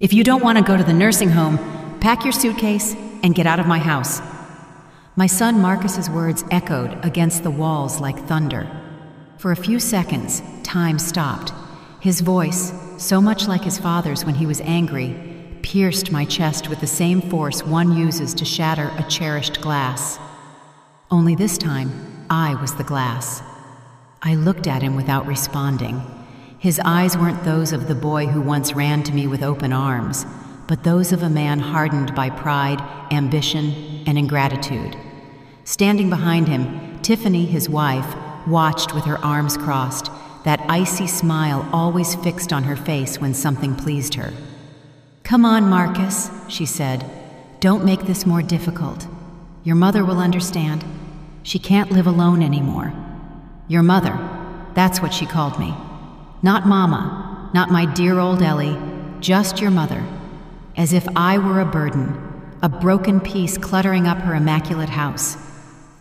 If you don't want to go to the nursing home, pack your suitcase and get out of my house." My son Marcus's words echoed against the walls like thunder. For a few seconds, time stopped. His voice, so much like his father's when he was angry, pierced my chest with the same force one uses to shatter a cherished glass. Only this time, I was the glass. I looked at him without responding. His eyes weren't those of the boy who once ran to me with open arms, but those of a man hardened by pride, ambition, and ingratitude. Standing behind him, Tiffany, his wife, watched with her arms crossed, that icy smile always fixed on her face when something pleased her. "Come on, Marcus," she said. "Don't make this more difficult. Your mother will understand. She can't live alone anymore." Your mother, that's what she called me. Not Mama, not my dear old Ellie, just your mother. As if I were a burden, a broken piece cluttering up her immaculate house.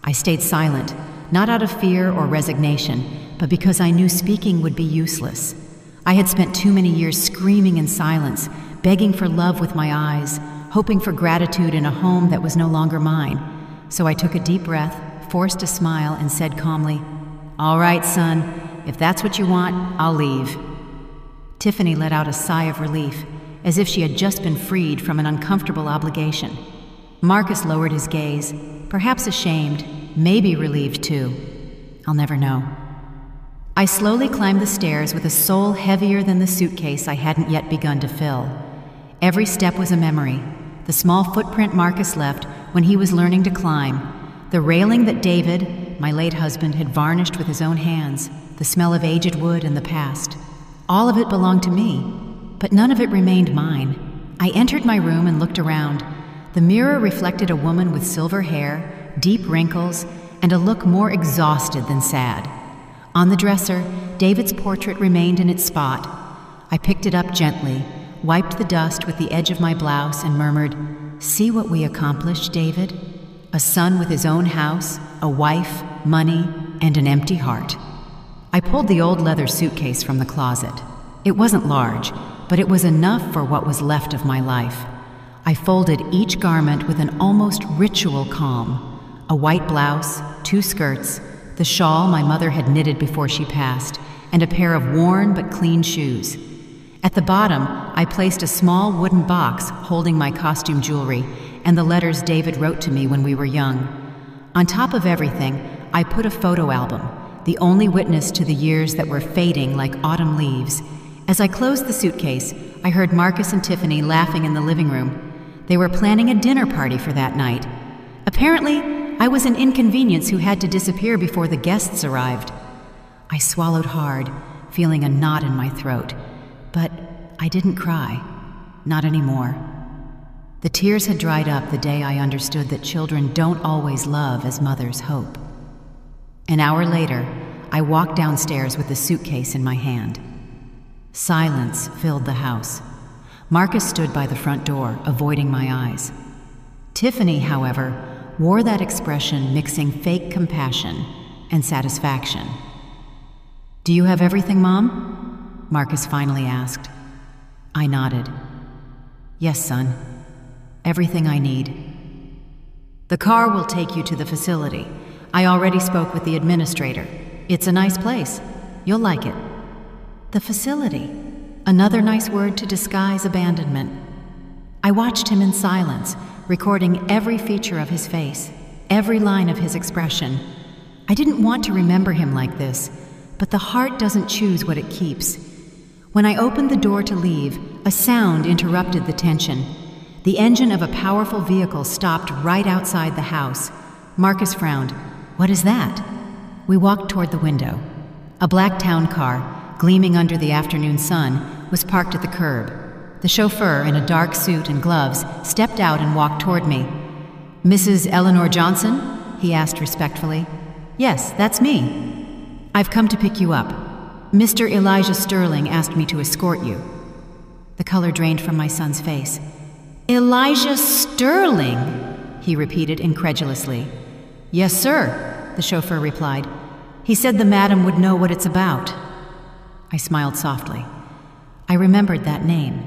I stayed silent, not out of fear or resignation, but because I knew speaking would be useless. I had spent too many years screaming in silence, begging for love with my eyes, hoping for gratitude in a home that was no longer mine. So I took a deep breath, forced a smile, and said calmly, "All right, son, if that's what you want, I'll leave." Tiffany let out a sigh of relief, as if she had just been freed from an uncomfortable obligation. Marcus lowered his gaze, perhaps ashamed, maybe relieved too. I'll never know. I slowly climbed the stairs with a soul heavier than the suitcase I hadn't yet begun to fill. Every step was a memory, the small footprint Marcus left when he was learning to climb, the railing that David, my late husband, had varnished with his own hands, the smell of aged wood and the past. All of it belonged to me, but none of it remained mine. I entered my room and looked around. The mirror reflected a woman with silver hair, deep wrinkles, and a look more exhausted than sad. On the dresser, David's portrait remained in its spot. I picked it up gently, wiped the dust with the edge of my blouse, and murmured, "See what we accomplished, David? A son with his own house, a wife, money, and an empty heart." I pulled the old leather suitcase from the closet. It wasn't large, but it was enough for what was left of my life. I folded each garment with an almost ritual calm. A white blouse, 2 skirts, the shawl my mother had knitted before she passed, and a pair of worn but clean shoes. At the bottom, I placed a small wooden box holding my costume jewelry and the letters David wrote to me when we were young. On top of everything, I put a photo album, the only witness to the years that were fading like autumn leaves. As I closed the suitcase, I heard Marcus and Tiffany laughing in the living room. They were planning a dinner party for that night. Apparently, I was an inconvenience who had to disappear before the guests arrived. I swallowed hard, feeling a knot in my throat. But I didn't cry. Not anymore. The tears had dried up the day I understood that children don't always love as mothers hope. An hour later, I walked downstairs with the suitcase in my hand. Silence filled the house. Marcus stood by the front door, avoiding my eyes. Tiffany, however, wore that expression mixing fake compassion and satisfaction. "Do you have everything, Mom?" Marcus finally asked. I nodded. "Yes, son. Everything I need." "The car will take you to the facility. I already spoke with the administrator. It's a nice place. You'll like it." The facility. Another nice word to disguise abandonment. I watched him in silence, recording every feature of his face, every line of his expression. I didn't want to remember him like this, but the heart doesn't choose what it keeps. When I opened the door to leave, a sound interrupted the tension. The engine of a powerful vehicle stopped right outside the house. Marcus frowned. "What is that?" We walked toward the window. A black town car, gleaming under the afternoon sun, was parked at the curb. The chauffeur, in a dark suit and gloves, stepped out and walked toward me. "Mrs. Eleanor Johnson?" he asked respectfully. "Yes, that's me. I've come to pick you up. Mr. Elijah Sterling asked me to escort you." The color drained from my son's face. "Elijah Sterling?" he repeated incredulously. "Yes, sir," the chauffeur replied. "He said the madam would know what it's about." I smiled softly. I remembered that name.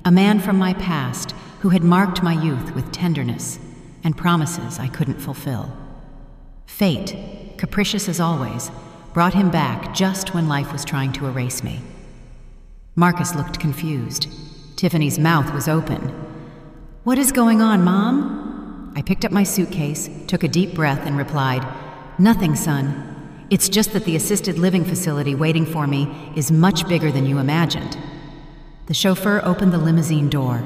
a man from my past who had marked my youth with tenderness and promises I couldn't fulfill. Fate, capricious as always, brought him back just when life was trying to erase me. Marcus looked confused. Tiffany's mouth was open. "What is going on, Mom?" I picked up my suitcase, took a deep breath, and replied, "Nothing, son. It's just that the assisted living facility waiting for me is much bigger than you imagined." The chauffeur opened the limousine door.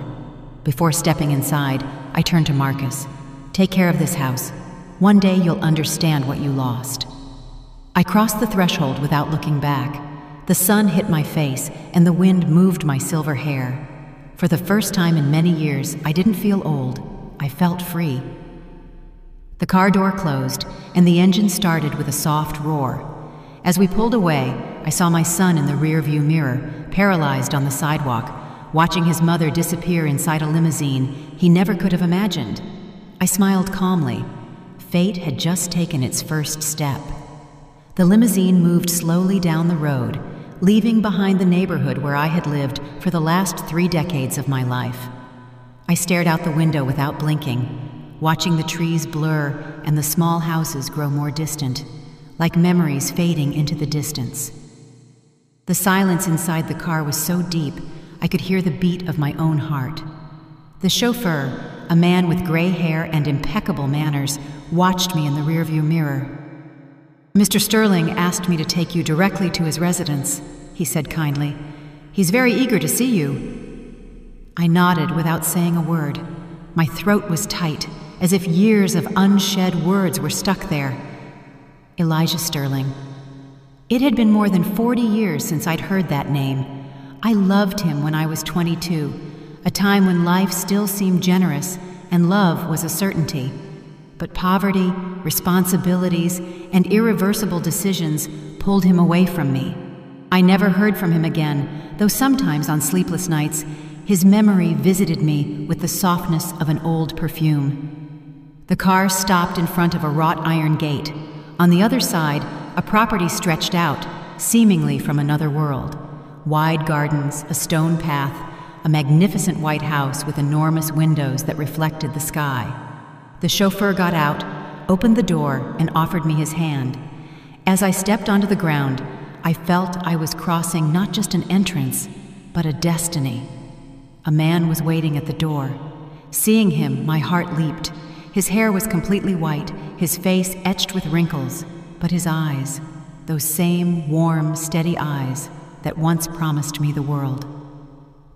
Before stepping inside, I turned to Marcus. "Take care of this house. One day you'll understand what you lost." I crossed the threshold without looking back. The sun hit my face, and the wind moved my silver hair. For the first time in many years, I didn't feel old. I felt free. The car door closed, and the engine started with a soft roar. As we pulled away, I saw my son in the rearview mirror, paralyzed on the sidewalk, watching his mother disappear inside a limousine he never could have imagined. I smiled calmly. Fate had just taken its first step. The limousine moved slowly down the road, leaving behind the neighborhood where I had lived for the last 3 decades of my life. I stared out the window without blinking, watching the trees blur and the small houses grow more distant, like memories fading into the distance. The silence inside the car was so deep, I could hear the beat of my own heart. The chauffeur, a man with gray hair and impeccable manners, watched me in the rearview mirror. "Mr. Sterling asked me to take you directly to his residence," he said kindly. "He's very eager to see you." I nodded without saying a word. My throat was tight, as if years of unshed words were stuck there. Elijah Sterling. It had been more than 40 years since I'd heard that name. I loved him when I was 22, a time when life still seemed generous and love was a certainty. But poverty, responsibilities, and irreversible decisions pulled him away from me. I never heard from him again, though sometimes on sleepless nights, his memory visited me with the softness of an old perfume. The car stopped in front of a wrought iron gate. On the other side, a property stretched out, seemingly from another world. Wide gardens, a stone path, a magnificent white house with enormous windows that reflected the sky. The chauffeur got out, opened the door, and offered me his hand. As I stepped onto the ground, I felt I was crossing not just an entrance, but a destiny. A man was waiting at the door. Seeing him, my heart leaped. His hair was completely white, his face etched with wrinkles, but his eyes, those same warm, steady eyes that once promised me the world.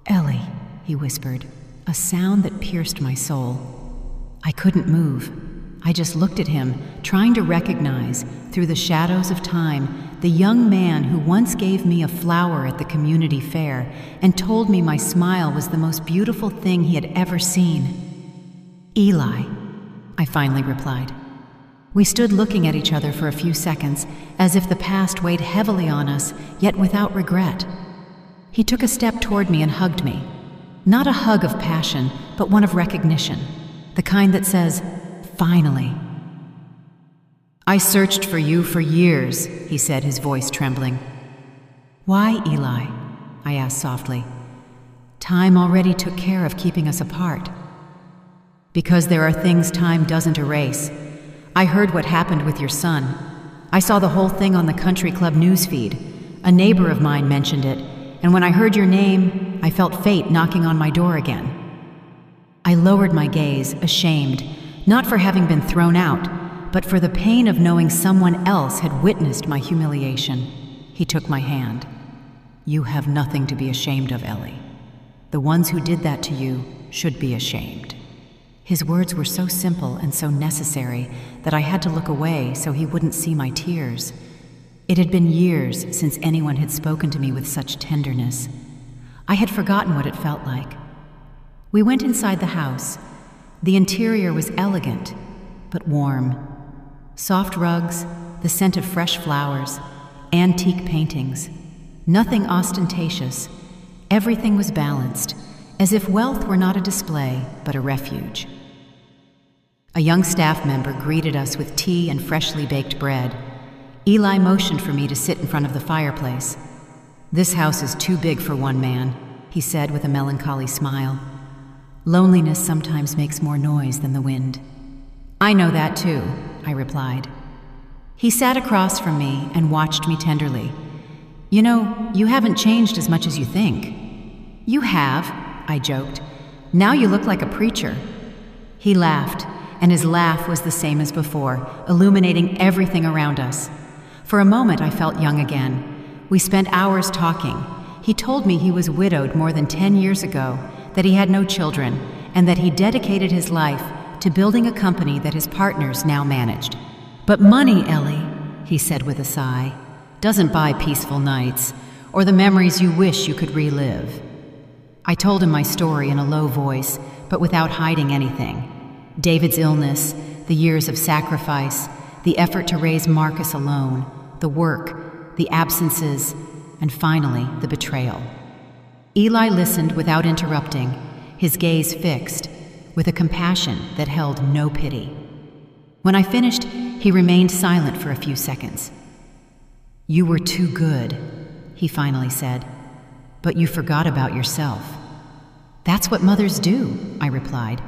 "Ellie," he whispered, a sound that pierced my soul. I couldn't move. I just looked at him, trying to recognize, through the shadows of time, the young man who once gave me a flower at the community fair and told me my smile was the most beautiful thing he had ever seen. "Eli," I finally replied. We stood looking at each other for a few seconds, as if the past weighed heavily on us, yet without regret. He took a step toward me and hugged me. Not a hug of passion, but one of recognition, the kind that says, "Finally." "I searched for you for years," he said, his voice trembling. "Why, Eli?" I asked softly. "Time already took care of keeping us apart." "Because there are things time doesn't erase. I heard what happened with your son. I saw the whole thing on the country club newsfeed. A neighbor of mine mentioned it, and when I heard your name, I felt fate knocking on my door again." I lowered my gaze, ashamed, not for having been thrown out, but for the pain of knowing someone else had witnessed my humiliation. He took my hand. "You have nothing to be ashamed of, Ellie. The ones who did that to you should be ashamed." His words were so simple and so necessary that I had to look away so he wouldn't see my tears. It had been years since anyone had spoken to me with such tenderness. I had forgotten what it felt like. We went inside the house. The interior was elegant, but warm. Soft rugs, the scent of fresh flowers, antique paintings. Nothing ostentatious. Everything was balanced, as if wealth were not a display, but a refuge. A young staff member greeted us with tea and freshly baked bread. Eli motioned for me to sit in front of the fireplace. "This house is too big for one man," he said with a melancholy smile. Loneliness sometimes makes more noise than the wind. I know that too, I replied. He sat across from me and watched me tenderly. You know, you haven't changed as much as you think. You have, I joked. Now you look like a preacher. He laughed, and his laugh was the same as before, illuminating everything around us. For a moment I felt young again. We spent hours talking. He told me he was widowed more than 10 years ago, that he had no children, and that he dedicated his life to building a company that his partners now managed. But money, Ellie, he said with a sigh, doesn't buy peaceful nights, or the memories you wish you could relive. I told him my story in a low voice, but without hiding anything. David's illness, the years of sacrifice, the effort to raise Marcus alone, the work, the absences, and finally, the betrayal. Eli listened without interrupting, his gaze fixed, with a compassion that held no pity. When I finished, he remained silent for a few seconds. You were too good, he finally said, but you forgot about yourself. That's what mothers do, I replied.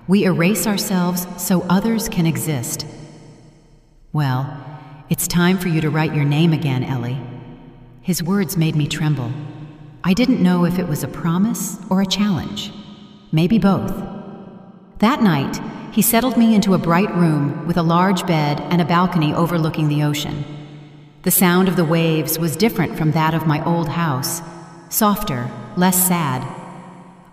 We erase ourselves so others can exist. Well, it's time for you to write your name again, Ellie. His words made me tremble. I didn't know if it was a promise or a challenge. Maybe both. That night, he settled me into a bright room with a large bed and a balcony overlooking the ocean. The sound of the waves was different from that of my old house, softer, less sad.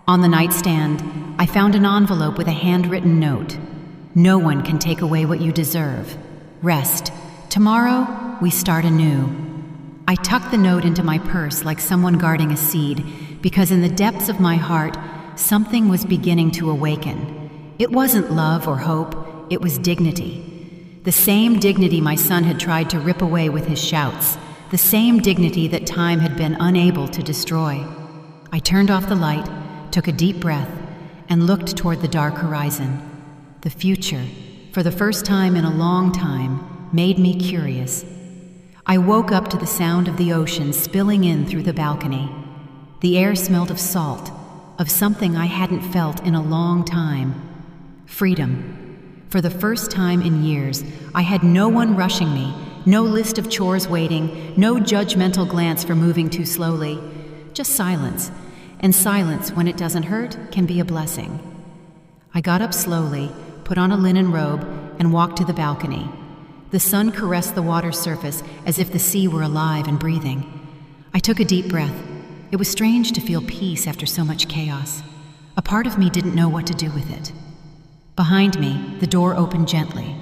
On the nightstand, I found an envelope with a handwritten note. No one can take away what you deserve. Rest. Tomorrow, we start anew. I tucked the note into my purse like someone guarding a seed, because in the depths of my heart, something was beginning to awaken. It wasn't love or hope, it was dignity. The same dignity my son had tried to rip away with his shouts, the same dignity that time had been unable to destroy. I turned off the light, took a deep breath, and looked toward the dark horizon. The future, for the first time in a long time, made me curious. I woke up to the sound of the ocean spilling in through the balcony. The air smelled of salt, of something I hadn't felt in a long time. Freedom. For the first time in years, I had no one rushing me, no list of chores waiting, no judgmental glance for moving too slowly. Just silence. And silence, when it doesn't hurt, can be a blessing. I got up slowly, put on a linen robe, and walked to the balcony. The sun caressed the water's surface as if the sea were alive and breathing. I took a deep breath. It was strange to feel peace after so much chaos. A part of me didn't know what to do with it. Behind me, the door opened gently.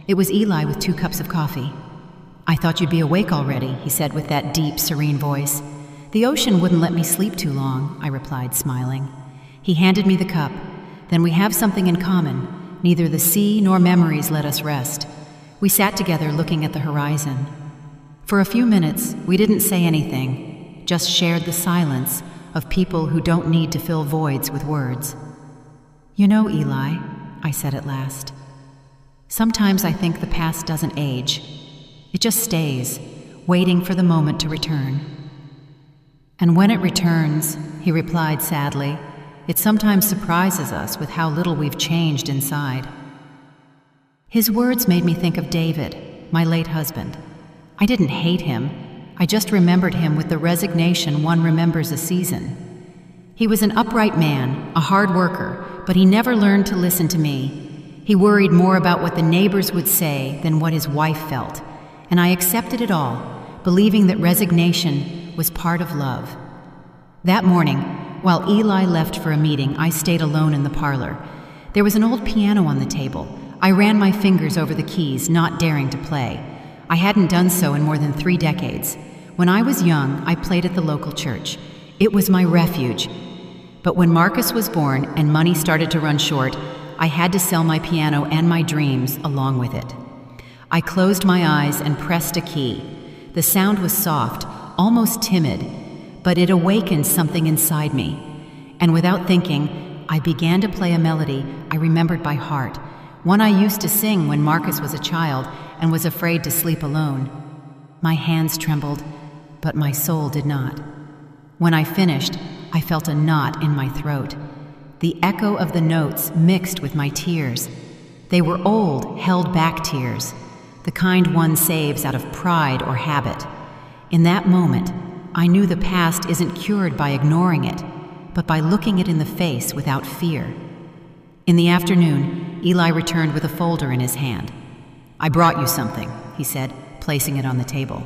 It was Eli with 2 cups of coffee. I thought you'd be awake already, he said with that deep, serene voice. The ocean wouldn't let me sleep too long, I replied, smiling. He handed me the cup. Then we have something in common. Neither the sea nor memories let us rest. We sat together looking at the horizon. For a few minutes, we didn't say anything, just shared the silence of people who don't need to fill voids with words. You know, Eli, I said at last, sometimes I think the past doesn't age. It just stays, waiting for the moment to return. And when it returns, he replied sadly, it sometimes surprises us with how little we've changed inside. His words made me think of David, my late husband. I didn't hate him. I just remembered him with the resignation one remembers a season. He was an upright man, a hard worker, but he never learned to listen to me. He worried more about what the neighbors would say than what his wife felt, and I accepted it all, believing that resignation was part of love. That morning, while Eli left for a meeting, I stayed alone in the parlor. There was an old piano on the table. I ran my fingers over the keys, not daring to play. I hadn't done so in more than 3 decades. When I was young, I played at the local church. It was my refuge. But when Marcus was born and money started to run short, I had to sell my piano and my dreams along with it. I closed my eyes and pressed a key. The sound was soft, almost timid, but it awakened something inside me. And without thinking, I began to play a melody I remembered by heart, one I used to sing when Marcus was a child and was afraid to sleep alone. My hands trembled, but my soul did not. When I finished, I felt a knot in my throat. The echo of the notes mixed with my tears. They were old, held-back tears, the kind one saves out of pride or habit. In that moment, I knew the past isn't cured by ignoring it, but by looking it in the face without fear. In the afternoon, Eli returned with a folder in his hand. "I brought you something," he said, placing it on the table.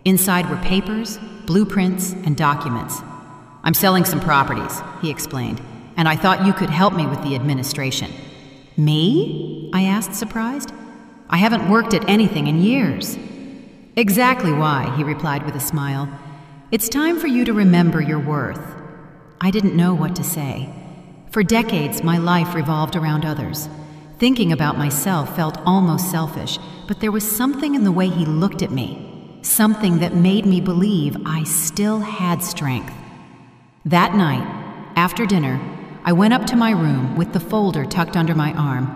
Inside were papers, blueprints, and documents. "I'm selling some properties," he explained, "and I thought you could help me with the administration." "Me?" I asked, surprised. "I haven't worked at anything in years." "Exactly why," he replied with a smile. "It's time for you to remember your worth." I didn't know what to say. For decades, my life revolved around others. Thinking about myself felt almost selfish, but there was something in the way he looked at me, something that made me believe I still had strength. That night, after dinner, I went up to my room with the folder tucked under my arm.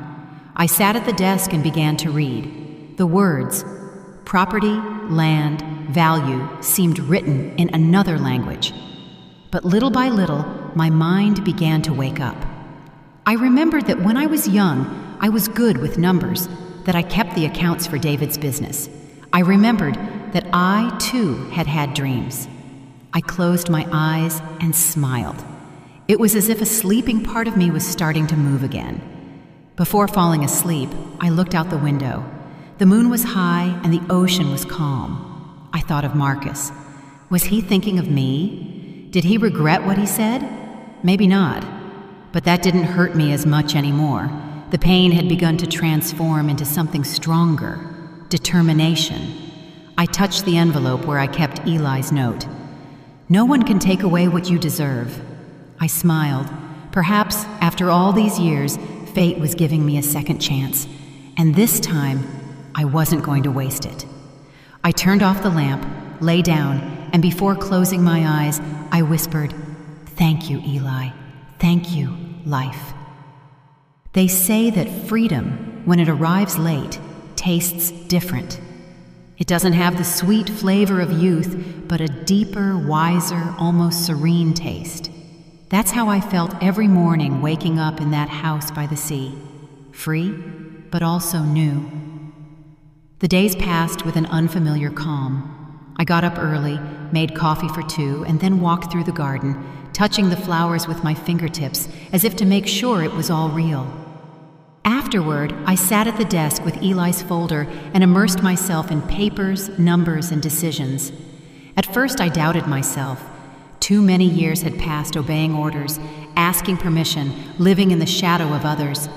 I sat at the desk and began to read. The words, property, land, value, seemed written in another language. But little by little, my mind began to wake up. I remembered that when I was young, I was good with numbers, that I kept the accounts for David's business. I remembered that I, too, had had dreams. I closed my eyes and smiled. It was as if a sleeping part of me was starting to move again. Before falling asleep, I looked out the window. The moon was high and the ocean was calm. I thought of Marcus. Was he thinking of me? Did he regret what he said? Maybe not. But that didn't hurt me as much anymore. The pain had begun to transform into something stronger, determination. I touched the envelope where I kept Eli's note. "No one can take away what you deserve." I smiled. Perhaps, after all these years, fate was giving me a second chance. And this time, I wasn't going to waste it. I turned off the lamp, lay down, and before closing my eyes, I whispered, "Thank you, Eli. Thank you, life." They say that freedom, when it arrives late, tastes different. It doesn't have the sweet flavor of youth, but a deeper, wiser, almost serene taste. That's how I felt every morning waking up in that house by the sea. Free, but also new. The days passed with an unfamiliar calm. I got up early, made coffee for 2, and then walked through the garden, touching the flowers with my fingertips as if to make sure it was all real. Afterward, I sat at the desk with Eli's folder and immersed myself in papers, numbers, and decisions. At first, I doubted myself. Too many years had passed obeying orders, asking permission, living in the shadow of others.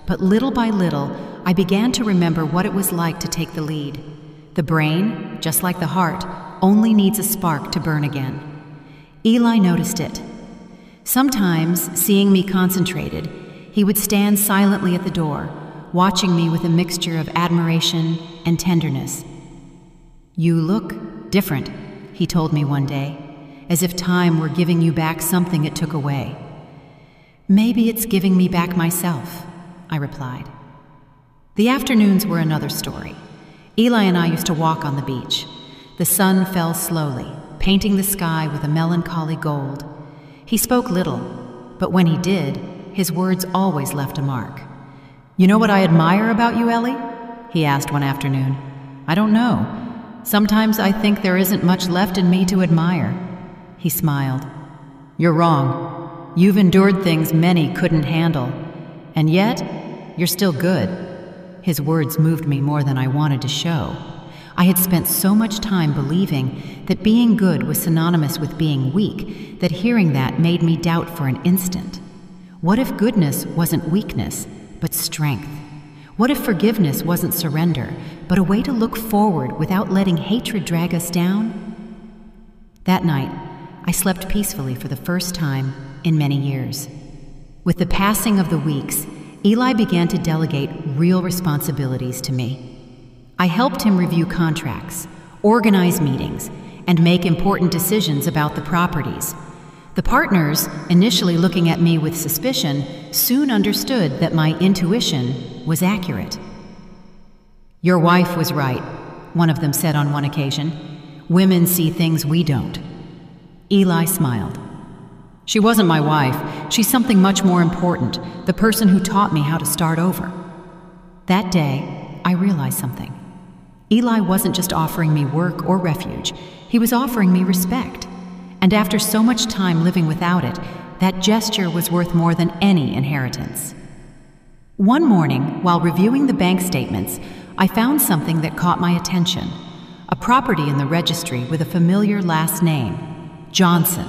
But little by little, I began to remember what it was like to take the lead. The brain, just like the heart, only needs a spark to burn again. Eli noticed it. Sometimes, seeing me concentrated, he would stand silently at the door, watching me with a mixture of admiration and tenderness. "You look different," he told me one day, "as if time were giving you back something it took away." "Maybe it's giving me back myself," I replied. The afternoons were another story. Eli and I used to walk on the beach. The sun fell slowly, painting the sky with a melancholy gold. He spoke little, but when he did, his words always left a mark. "You know what I admire about you, Ellie?" he asked one afternoon. "I don't know. Sometimes I think there isn't much left in me to admire." He smiled. "You're wrong. You've endured things many couldn't handle. And yet, you're still good." His words moved me more than I wanted to show. I had spent so much time believing that being good was synonymous with being weak that hearing that made me doubt for an instant. What if goodness wasn't weakness, but strength? What if forgiveness wasn't surrender, but a way to look forward without letting hatred drag us down? That night, I slept peacefully for the first time in many years. With the passing of the weeks, Eli began to delegate real responsibilities to me. I helped him review contracts, organize meetings, and make important decisions about the properties. The partners, initially looking at me with suspicion, soon understood that my intuition was accurate. "Your wife was right," one of them said on one occasion. "Women see things we don't." Eli smiled. She wasn't my wife. She's something much more important, the person who taught me how to start over. That day, I realized something. Eli wasn't just offering me work or refuge. He was offering me respect. And after so much time living without it, that gesture was worth more than any inheritance. One morning, while reviewing the bank statements, I found something that caught my attention. A property in the registry with a familiar last name, Johnson.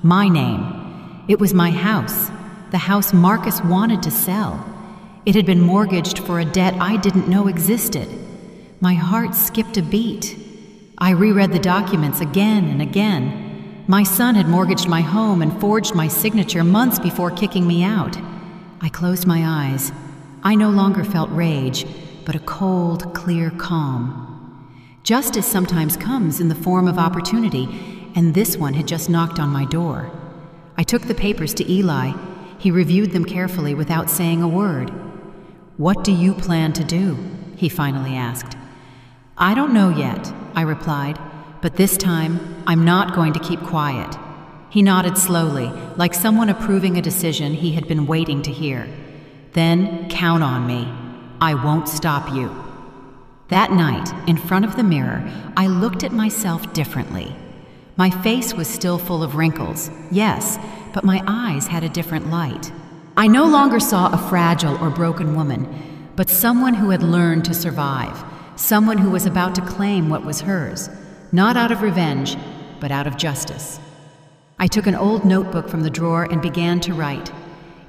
My name. It was my house, the house Marcus wanted to sell. It had been mortgaged for a debt I didn't know existed. My heart skipped a beat. I reread the documents again and again. My son had mortgaged my home and forged my signature months before kicking me out. I closed my eyes. I no longer felt rage, but a cold, clear calm. Justice sometimes comes in the form of opportunity, and this one had just knocked on my door. I took the papers to Eli. He reviewed them carefully without saying a word. "What do you plan to do?" he finally asked. "I don't know yet," I replied, "but this time I'm not going to keep quiet." He nodded slowly, like someone approving a decision he had been waiting to hear. "Then count on me. I won't stop you." That night, in front of the mirror, I looked at myself differently. My face was still full of wrinkles, yes, but my eyes had a different light. I no longer saw a fragile or broken woman, but someone who had learned to survive, someone who was about to claim what was hers, not out of revenge, but out of justice. I took an old notebook from the drawer and began to write.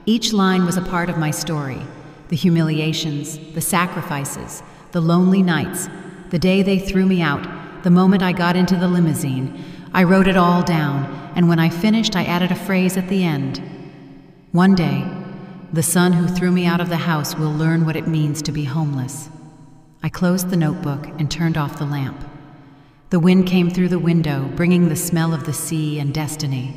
Each line was a part of my story: the humiliations, the sacrifices, the lonely nights, the day they threw me out, the moment I got into the limousine. I wrote it all down, and when I finished, I added a phrase at the end. "One day, the son who threw me out of the house will learn what it means to be homeless." I closed the notebook and turned off the lamp. The wind came through the window, bringing the smell of the sea and destiny.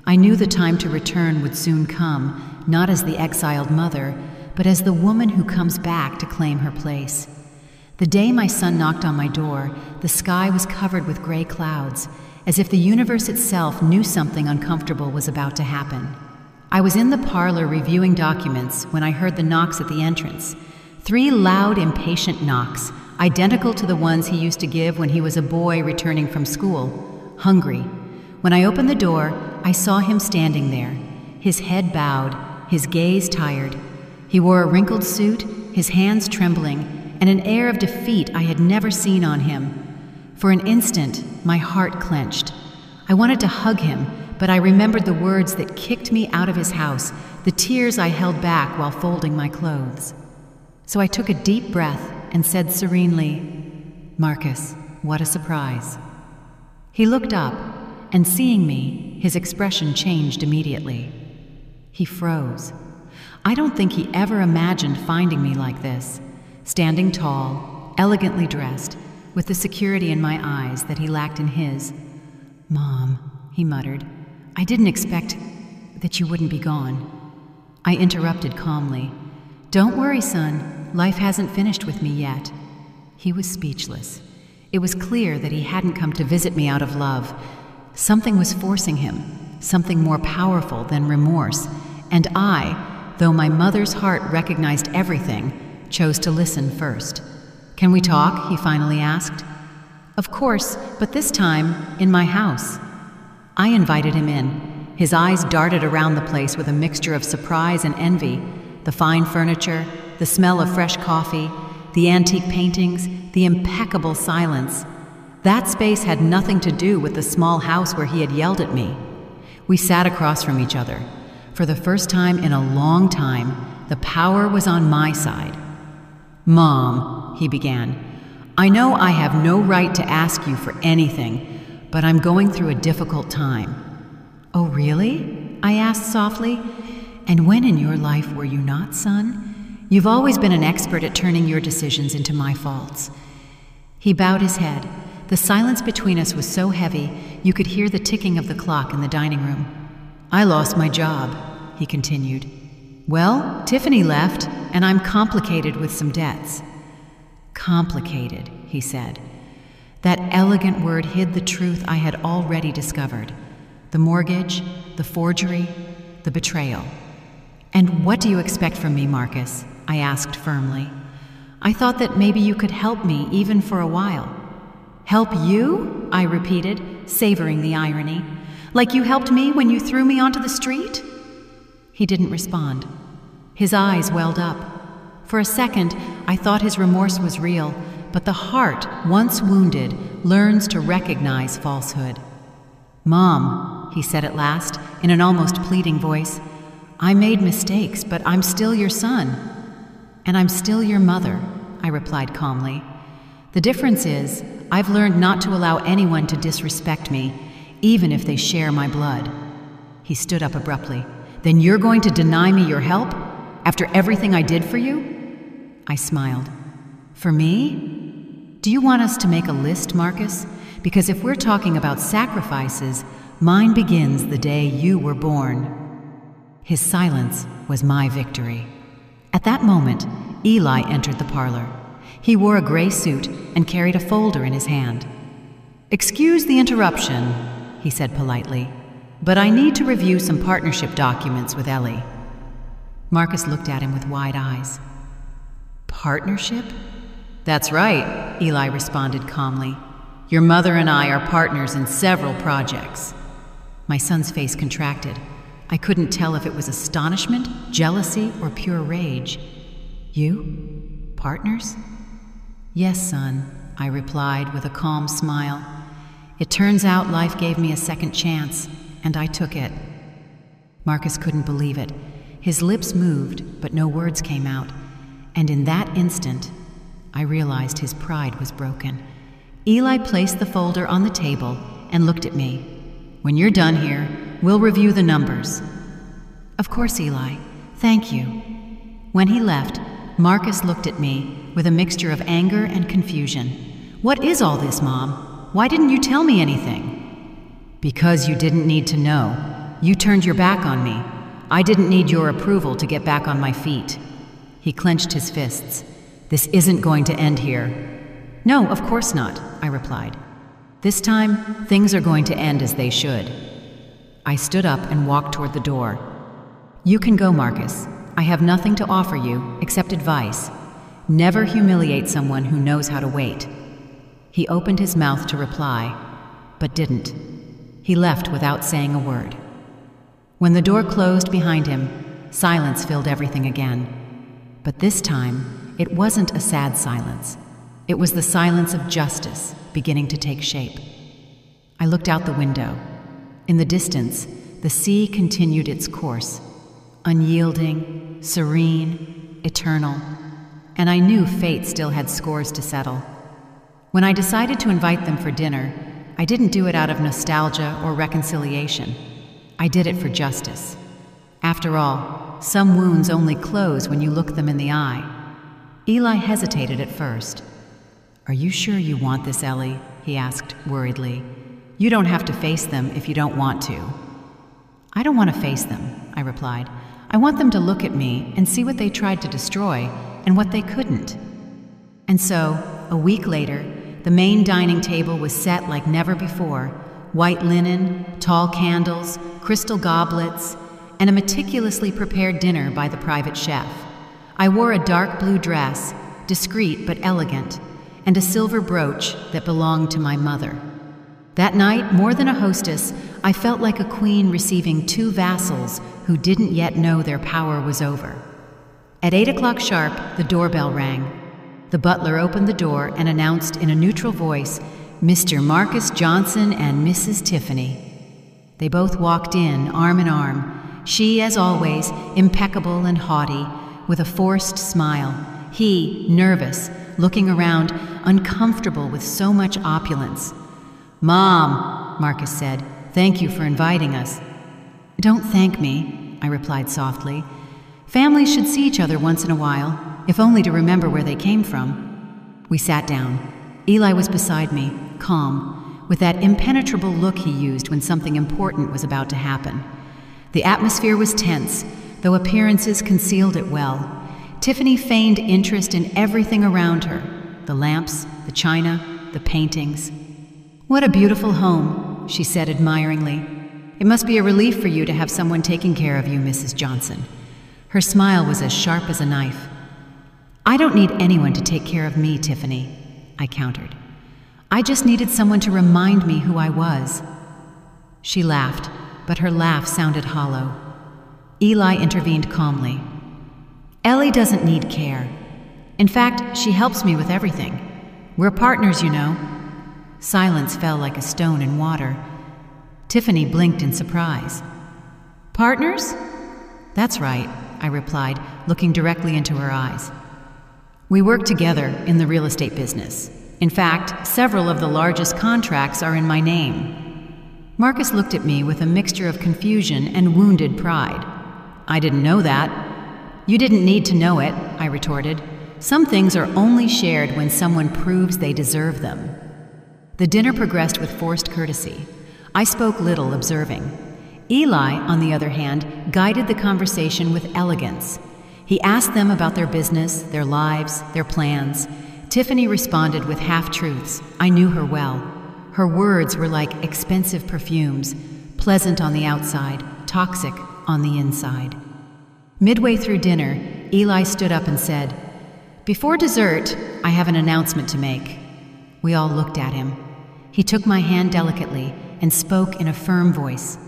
I knew the time to return would soon come, not as the exiled mother, but as the woman who comes back to claim her place. The day my son knocked on my door, the sky was covered with gray clouds, as if the universe itself knew something uncomfortable was about to happen. I was in the parlor reviewing documents when I heard the knocks at the entrance. 3 loud, impatient knocks, identical to the ones he used to give when he was a boy returning from school, hungry. When I opened the door, I saw him standing there, his head bowed, his gaze tired. He wore a wrinkled suit, his hands trembling, and an air of defeat I had never seen on him. For an instant, my heart clenched. I wanted to hug him, but I remembered the words that kicked me out of his house, the tears I held back while folding my clothes. So I took a deep breath and said serenely, "Marcus, what a surprise." He looked up, and seeing me, his expression changed immediately. He froze. I don't think he ever imagined finding me like this, standing tall, elegantly dressed, with the security in my eyes that he lacked in his. "Mom," he muttered, "I didn't expect that you wouldn't be gone." I interrupted calmly. "Don't worry, son. Life hasn't finished with me yet." He was speechless. It was clear that he hadn't come to visit me out of love. Something was forcing him, something more powerful than remorse, and I, though my mother's heart recognized everything, chose to listen first. "Can we talk?" he finally asked. "Of course, but this time, in my house." I invited him in. His eyes darted around the place with a mixture of surprise and envy. The fine furniture, the smell of fresh coffee, the antique paintings, the impeccable silence. That space had nothing to do with the small house where he had yelled at me. We sat across from each other. For the first time in a long time, the power was on my side. "Mom," he began, "I know I have no right to ask you for anything, but I'm going through a difficult time." "Oh, really?" I asked softly. "And when in your life were you not, son? You've always been an expert at turning your decisions into my faults." He bowed his head. The silence between us was so heavy, you could hear the ticking of the clock in the dining room. "I lost my job," he continued. "Well, Tiffany left, and I'm complicated with some debts." "Complicated," he said. That elegant word hid the truth I had already discovered. The mortgage, the forgery, the betrayal. "And what do you expect from me, Marcus?" I asked firmly. "I thought that maybe you could help me even for a while." "Help you?" I repeated, savoring the irony. "Like you helped me when you threw me onto the street?" He didn't respond. His eyes welled up. For a second, I thought his remorse was real, but the heart, once wounded, learns to recognize falsehood. "Mom," he said at last, in an almost pleading voice, "I made mistakes, but I'm still your son." "And I'm still your mother," I replied calmly. "The difference is, I've learned not to allow anyone to disrespect me, even if they share my blood." He stood up abruptly. "Then you're going to deny me your help? After everything I did for you?" I smiled. "For me? Do you want us to make a list, Marcus? Because if we're talking about sacrifices, mine begins the day you were born." His silence was my victory. At that moment, Eli entered the parlor. He wore a gray suit and carried a folder in his hand. "Excuse the interruption," he said politely, "but I need to review some partnership documents with Ellie." Marcus looked at him with wide eyes. "Partnership?" "That's right," Eli responded calmly. "Your mother and I are partners in several projects." My son's face contracted. I couldn't tell if it was astonishment, jealousy, or pure rage. "You? Partners?" "Yes, son," I replied with a calm smile. "It turns out life gave me a second chance, and I took it." Marcus couldn't believe it. His lips moved, but no words came out. And in that instant, I realized his pride was broken. Eli placed the folder on the table and looked at me. "When you're done here, we'll review the numbers." "Of course, Eli. Thank you." When he left, Marcus looked at me with a mixture of anger and confusion. "What is all this, Mom? Why didn't you tell me anything?" "Because you didn't need to know. You turned your back on me. I didn't need your approval to get back on my feet." He clenched his fists. "This isn't going to end here." "No, of course not," I replied. "This time, things are going to end as they should." I stood up and walked toward the door. "You can go, Marcus. I have nothing to offer you except advice. Never humiliate someone who knows how to wait." He opened his mouth to reply, but didn't. He left without saying a word. When the door closed behind him, silence filled everything again. But this time, it wasn't a sad silence. It was the silence of justice beginning to take shape. I looked out the window. In the distance, the sea continued its course, unyielding, serene, eternal, and I knew fate still had scores to settle. When I decided to invite them for dinner, I didn't do it out of nostalgia or reconciliation. I did it for justice. After all, some wounds only close when you look them in the eye. Eli hesitated at first. "Are you sure you want this, Ellie?" he asked worriedly. "You don't have to face them if you don't want to." "I don't want to face them," I replied. "I want them to look at me and see what they tried to destroy and what they couldn't." And so, a week later, the main dining table was set like never before. White linen, tall candles, crystal goblets, and a meticulously prepared dinner by the private chef. I wore a dark blue dress, discreet but elegant, and a silver brooch that belonged to my mother. That night, more than a hostess, I felt like a queen receiving two vassals who didn't yet know their power was over. At 8 o'clock sharp, the doorbell rang. The butler opened the door and announced in a neutral voice, "Mr. Marcus Johnson and Mrs. Tiffany." They both walked in, arm in arm, she, as always, impeccable and haughty, with a forced smile, he, nervous, looking around, uncomfortable with so much opulence. "Mom," Marcus said, "thank you for inviting us." "Don't thank me," I replied softly. "Families should see each other once in a while, if only to remember where they came from." We sat down. Eli was beside me, calm, with that impenetrable look he used when something important was about to happen. The atmosphere was tense, though appearances concealed it well. Tiffany feigned interest in everything around her, the lamps, the china, the paintings. "What a beautiful home," she said admiringly. It must be a relief for you to have someone taking care of you, Mrs. Johnson. Her smile was as sharp as a knife. I don't need anyone to take care of me, Tiffany, I countered. I just needed someone to remind me who I was. She laughed, but her laugh sounded hollow. Eli intervened calmly. Ellie doesn't need care. In fact, she helps me with everything. We're partners, you know. Silence fell like a stone in water. Tiffany blinked in surprise. Partners? That's right, I replied, looking directly into her eyes. We work together in the real estate business. In fact, several of the largest contracts are in my name. Marcus looked at me with a mixture of confusion and wounded pride. I didn't know that. You didn't need to know it, I retorted. Some things are only shared when someone proves they deserve them. The dinner progressed with forced courtesy. I spoke little, observing. Eli, on the other hand, guided the conversation with elegance. He asked them about their business, their lives, their plans. Tiffany responded with half-truths. I knew her well. Her words were like expensive perfumes, pleasant on the outside, toxic on the inside. Midway through dinner, Eli stood up and said, "Before dessert, I have an announcement to make." We all looked at him. He took my hand delicately and spoke in a firm voice.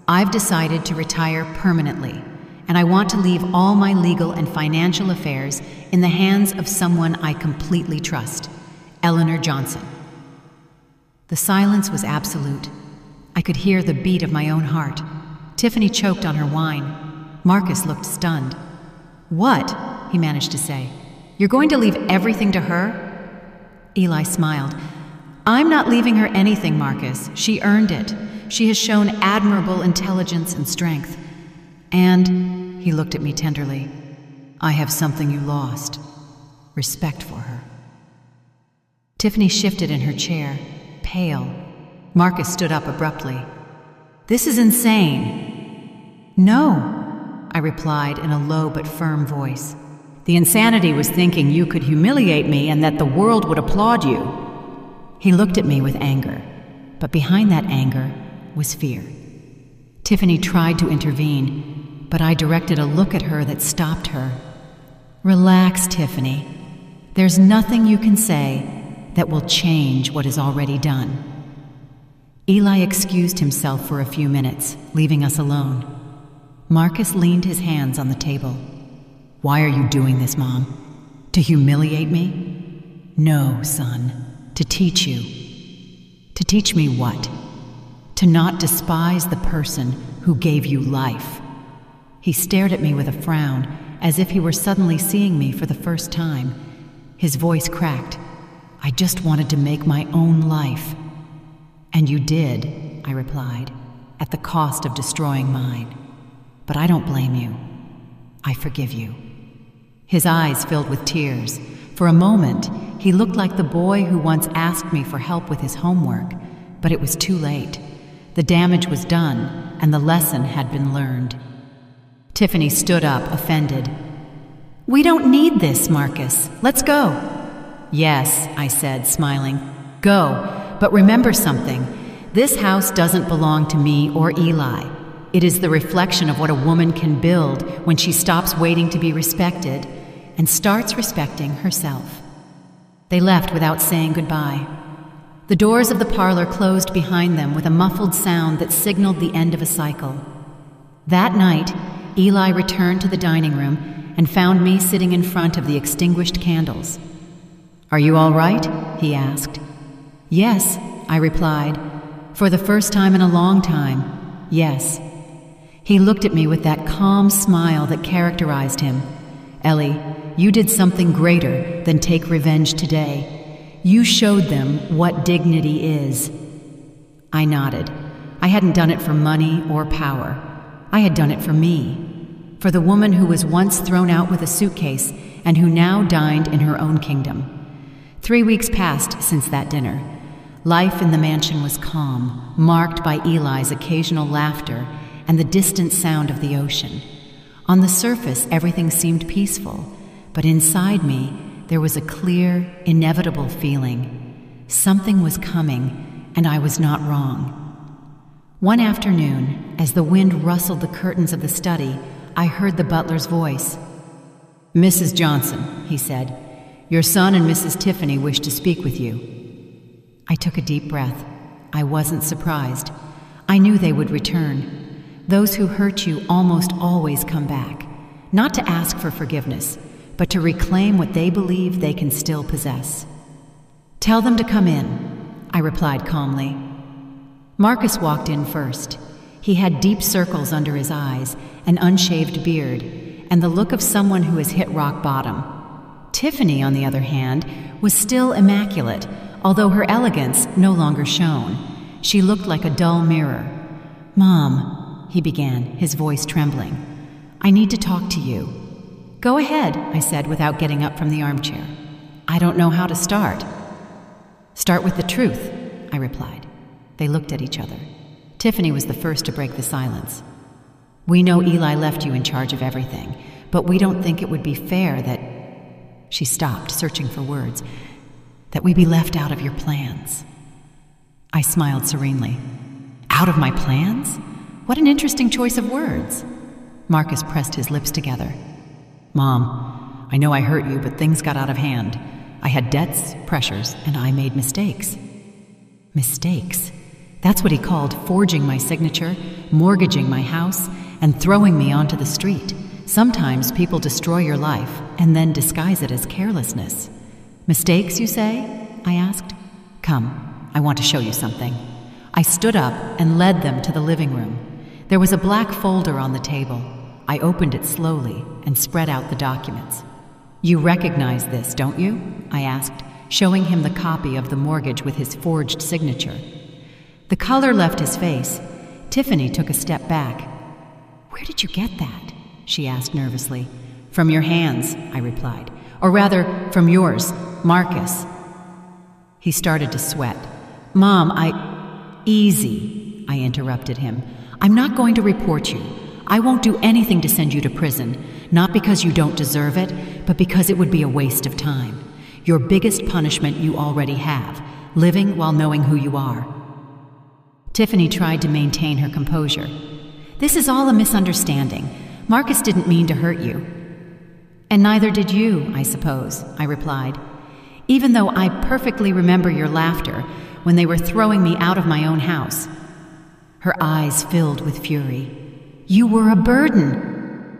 I've decided to retire permanently, and I want to leave all my legal and financial affairs in the hands of someone I completely trust, Eleanor Johnson. The silence was absolute. I could hear the beat of my own heart. Tiffany choked on her wine. Marcus looked stunned. "What?" he managed to say. "You're going to leave everything to her?" Eli smiled. "I'm not leaving her anything, Marcus. She earned it. She has shown admirable intelligence and strength. And," he looked at me tenderly, "I have something you lost. Respect for her." Tiffany shifted in her chair, pale. Marcus stood up abruptly. "This is insane." "No," I replied in a low but firm voice. "The insanity was thinking you could humiliate me and that the world would applaud you." He looked at me with anger, but behind that anger was fear. Tiffany tried to intervene, but I directed a look at her that stopped her. "Relax, Tiffany. There's nothing you can say that will change what is already done." Eli excused himself for a few minutes, leaving us alone. Marcus leaned his hands on the table. "Why are you doing this, Mom? To humiliate me?" "No, son. To teach you." "To teach me what?" "To not despise the person who gave you life." He stared at me with a frown, as if he were suddenly seeing me for the first time. His voice cracked. "I just wanted to make my own life." "And you did," I replied, "at the cost of destroying mine. But I don't blame you. I forgive you." His eyes filled with tears. For a moment, he looked like the boy who once asked me for help with his homework, but it was too late. The damage was done, and the lesson had been learned. Tiffany stood up, offended. "We don't need this, Marcus. Let's go." "Yes," I said, smiling. "Go, but remember something. This house doesn't belong to me or Eli. It is the reflection of what a woman can build when she stops waiting to be respected and starts respecting herself." They left without saying goodbye. The doors of the parlor closed behind them with a muffled sound that signaled the end of a cycle. That night, Eli returned to the dining room and found me sitting in front of the extinguished candles. "Are you all right?" he asked. "Yes," I replied. "For the first time in a long time, yes." He looked at me with that calm smile that characterized him. "Ellie, you did something greater than take revenge today. You showed them what dignity is." I nodded. I hadn't done it for money or power. I had done it for me, for the woman who was once thrown out with a suitcase and who now dined in her own kingdom. 3 weeks passed since that dinner. Life in the mansion was calm, marked by Eli's occasional laughter and the distant sound of the ocean. On the surface, everything seemed peaceful, but inside me, there was a clear, inevitable feeling. Something was coming, and I was not wrong. One afternoon, as the wind rustled the curtains of the study, I heard the butler's voice. "Mrs. Johnson," he said, "your son and Mrs. Tiffany wish to speak with you." I took a deep breath. I wasn't surprised. I knew they would return. Those who hurt you almost always come back, not to ask for forgiveness, but to reclaim what they believe they can still possess. "Tell them to come in," I replied calmly. Marcus walked in first. He had deep circles under his eyes, an unshaved beard, and the look of someone who has hit rock bottom. Tiffany, on the other hand, was still immaculate, although her elegance no longer shone. She looked like a dull mirror. "Mom," he began, his voice trembling, "I need to talk to you." "Go ahead," I said without getting up from the armchair. "I don't know how to start." "Start with the truth," I replied. They looked at each other. Tiffany was the first to break the silence. "We know Eli left you in charge of everything, but we don't think it would be fair that—" She stopped, searching for words. "That we be left out of your plans." I smiled serenely. "Out of my plans? What an interesting choice of words." Marcus pressed his lips together. "Mom, I know I hurt you, but things got out of hand. I had debts, pressures, and I made mistakes." Mistakes? That's what he called forging my signature, mortgaging my house, and throwing me onto the street. Sometimes people destroy your life and then disguise it as carelessness. "Mistakes, you say?" I asked. "Come, I want to show you something." I stood up and led them to the living room. There was a black folder on the table. I opened it slowly and spread out the documents. "You recognize this, don't you?" I asked, showing him the copy of the mortgage with his forged signature. The color left his face. Tiffany took a step back. "Where did you get that?" she asked nervously. "From your hands," I replied. "Or rather, from yours, Marcus." He started to sweat. "Mom, Easy," I interrupted him. "I'm not going to report you. I won't do anything to send you to prison, not because you don't deserve it, but because it would be a waste of time. Your biggest punishment you already have, living while knowing who you are." Tiffany tried to maintain her composure. "This is all a misunderstanding. Marcus didn't mean to hurt you." "And neither did you, I suppose," I replied. "Even though I perfectly remember your laughter when they were throwing me out of my own house." Her eyes filled with fury. "You were a burden."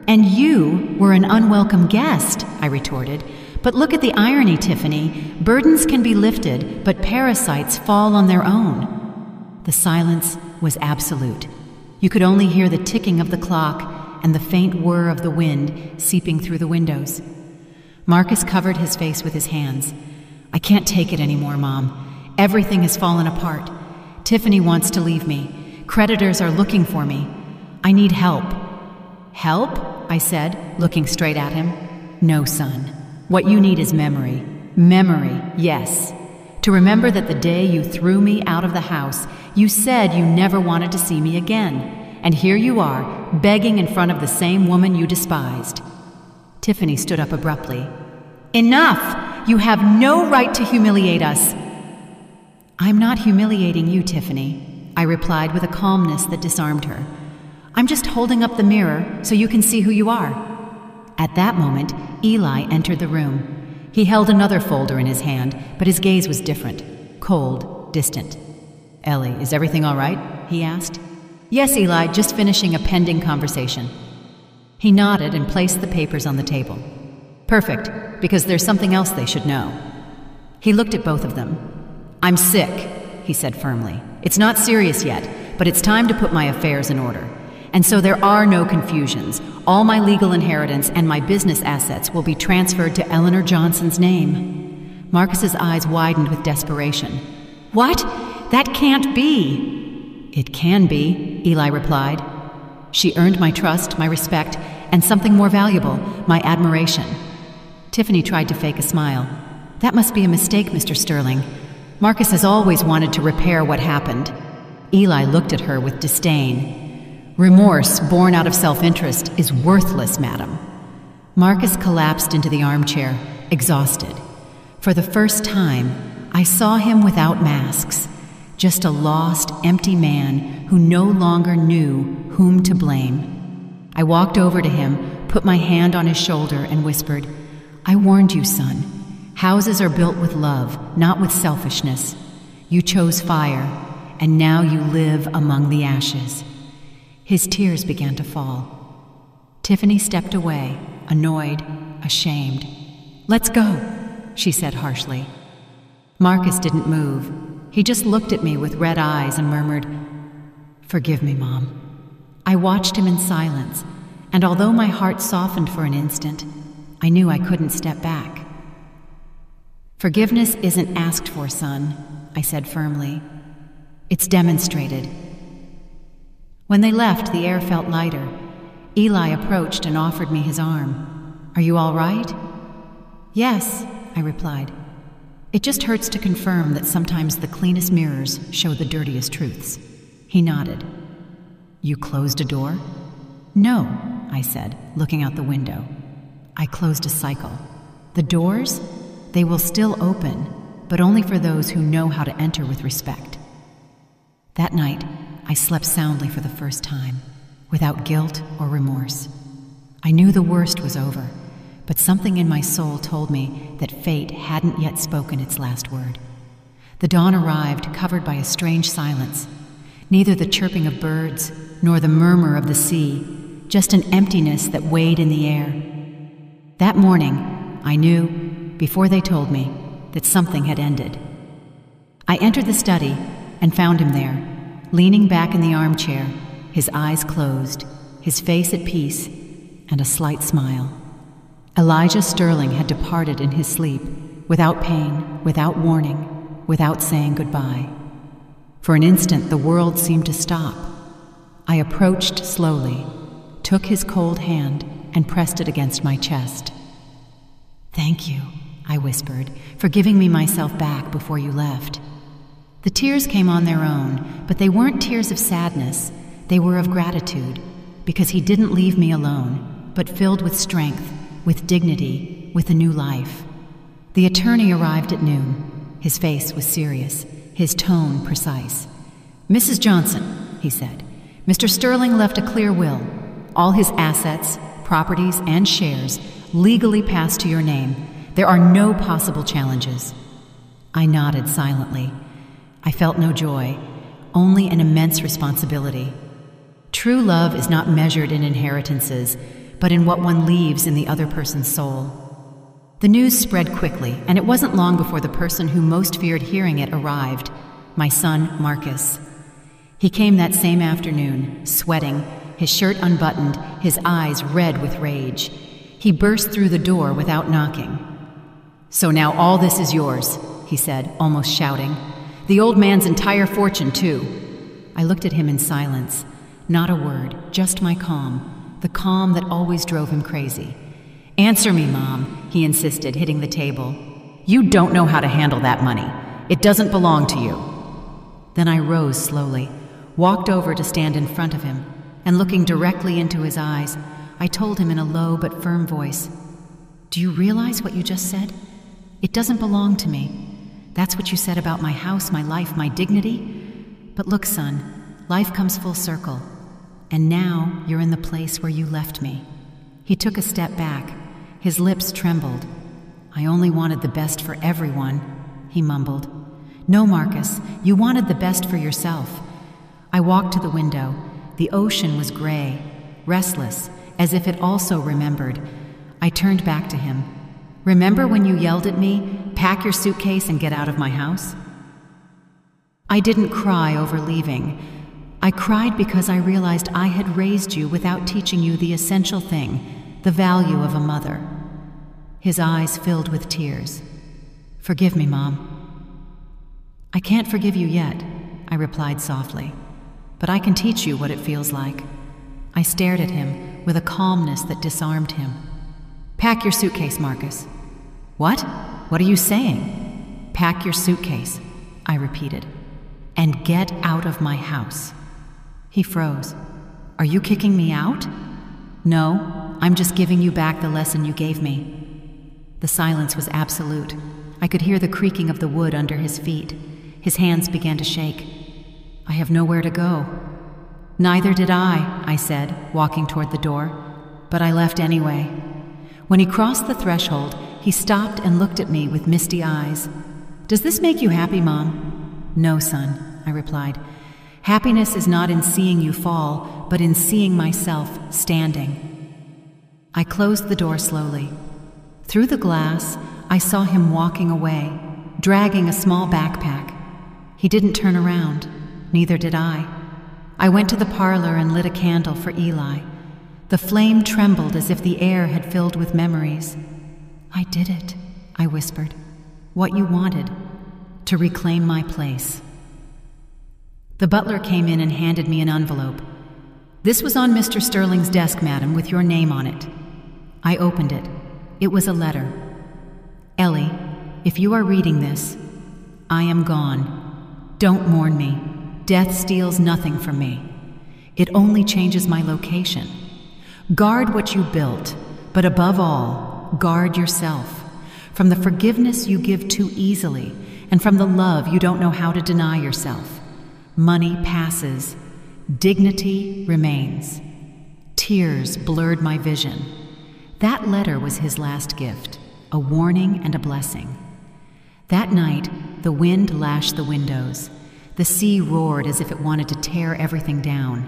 "And you were an unwelcome guest," I retorted. "But look at the irony, Tiffany. Burdens can be lifted, but parasites fall on their own." The silence was absolute. You could only hear the ticking of the clock and the faint whir of the wind seeping through the windows. Marcus covered his face with his hands. "I can't take it anymore, Mom. Everything has fallen apart. Tiffany wants to leave me. Creditors are looking for me. I need help." "Help?" I said, looking straight at him. "No, son. What you need is memory. Memory, yes. To remember that the day you threw me out of the house, you said you never wanted to see me again. And here you are, begging in front of the same woman you despised." Tiffany stood up abruptly. "Enough! You have no right to humiliate us." "I'm not humiliating you, Tiffany," I replied with a calmness that disarmed her. "I'm just holding up the mirror so you can see who you are." At that moment, Eli entered the room. He held another folder in his hand, but his gaze was different, cold, distant. "Ellie, is everything all right?" he asked. "Yes, Eli, just finishing a pending conversation." He nodded and placed the papers on the table. "Perfect, because there's something else they should know." He looked at both of them. "I'm sick," he said firmly. "It's not serious yet, but it's time to put my affairs in order. And so there are no confusions. All my legal inheritance and my business assets will be transferred to Eleanor Johnson's name." Marcus's eyes widened with desperation. "What? That can't be." "It can be," Eli replied. "She earned my trust, my respect, and something more valuable, my admiration." Tiffany tried to fake a smile. "That must be a mistake, Mr. Sterling. Marcus has always wanted to repair what happened." Eli looked at her with disdain. "Remorse born out of self-interest is worthless, madam." Marcus collapsed into the armchair, exhausted. For the first time, I saw him without masks, just a lost, empty man who no longer knew whom to blame. I walked over to him, put my hand on his shoulder, and whispered, "I warned you, son. Houses are built with love, not with selfishness. You chose fire, and now you live among the ashes." His tears began to fall. Tiffany stepped away, annoyed, ashamed. "Let's go," she said harshly. Marcus didn't move. He just looked at me with red eyes and murmured, "Forgive me, Mom." I watched him in silence, and although my heart softened for an instant, I knew I couldn't step back. "Forgiveness isn't asked for, son," I said firmly. "It's demonstrated." When they left, the air felt lighter. Eli approached and offered me his arm. "Are you all right?" "Yes," I replied. "It just hurts to confirm that sometimes the cleanest mirrors show the dirtiest truths." He nodded. "You closed a door?" "No," I said, looking out the window. "I closed a cycle. The doors, they will still open, but only for those who know how to enter with respect." That night, I slept soundly for the first time, without guilt or remorse. I knew the worst was over, but something in my soul told me that fate hadn't yet spoken its last word. The dawn arrived, covered by a strange silence. Neither the chirping of birds nor the murmur of the sea, just an emptiness that weighed in the air. That morning, I knew, before they told me, that something had ended. I entered the study and found him there, leaning back in the armchair, his eyes closed, his face at peace, and a slight smile. Elijah Sterling had departed in his sleep, without pain, without warning, without saying goodbye. For an instant, the world seemed to stop. I approached slowly, took his cold hand, and pressed it against my chest. "Thank you," I whispered, "for giving me myself back before you left." The tears came on their own, but they weren't tears of sadness. They were of gratitude, because he didn't leave me alone, but filled with strength, with dignity, with a new life. The attorney arrived at noon. His face was serious, his tone precise. "Mrs. Johnson," he said, "Mr. Sterling left a clear will. All his assets, properties, and shares legally pass to your name. There are no possible challenges." I nodded silently. I felt no joy, only an immense responsibility. True love is not measured in inheritances, but in what one leaves in the other person's soul. The news spread quickly, and it wasn't long before the person who most feared hearing it arrived, my son, Marcus. He came that same afternoon, sweating, his shirt unbuttoned, his eyes red with rage. He burst through the door without knocking. "So now all this is yours," he said, almost shouting. "The old man's entire fortune, too." I looked at him in silence. Not a word, just my calm, the calm that always drove him crazy. "Answer me, Mom," he insisted, hitting the table. "You don't know how to handle that money. It doesn't belong to you." Then I rose slowly, walked over to stand in front of him, and looking directly into his eyes, I told him in a low but firm voice, "Do you realize what you just said? It doesn't belong to me. That's what you said about my house, my life, my dignity. But look, son, life comes full circle. And now you're in the place where you left me." He took a step back. His lips trembled. "I only wanted the best for everyone," he mumbled. "No, Marcus, you wanted the best for yourself." I walked to the window. The ocean was gray, restless, as if it also remembered. I turned back to him. "Remember when you yelled at me, 'Pack your suitcase and get out of my house'?" I didn't cry over leaving. I cried because I realized I had raised you without teaching you the essential thing, the value of a mother. His eyes filled with tears. "Forgive me, Mom." "I can't forgive you yet," I replied softly, "but I can teach you what it feels like." I stared at him with a calmness that disarmed him. "Pack your suitcase, Marcus." "What? What are you saying?" "Pack your suitcase," I repeated, "and get out of my house." He froze. "Are you kicking me out?" "No, I'm just giving you back the lesson you gave me." The silence was absolute. I could hear the creaking of the wood under his feet. His hands began to shake. "I have nowhere to go." "Neither did I said, walking toward the door, but I left anyway. When he crossed the threshold, he stopped and looked at me with misty eyes. "Does this make you happy, Mom?" "No, son," I replied. "Happiness is not in seeing you fall, but in seeing myself standing." I closed the door slowly. Through the glass, I saw him walking away, dragging a small backpack. He didn't turn around, neither did I. I went to the parlor and lit a candle for Eli. The flame trembled as if the air had filled with memories. "I did it," I whispered. "What you wanted, to reclaim my place." The butler came in and handed me an envelope. "This was on Mr. Sterling's desk, madam, with your name on it." I opened it. It was a letter. "Ellie, if you are reading this, I am gone. Don't mourn me. Death steals nothing from me. It only changes my location. Guard what you built, but above all, guard yourself from the forgiveness you give too easily and from the love you don't know how to deny yourself. Money passes. Dignity remains." Tears blurred my vision. That letter was his last gift, a warning and a blessing. That night, the wind lashed the windows. The sea roared as if it wanted to tear everything down.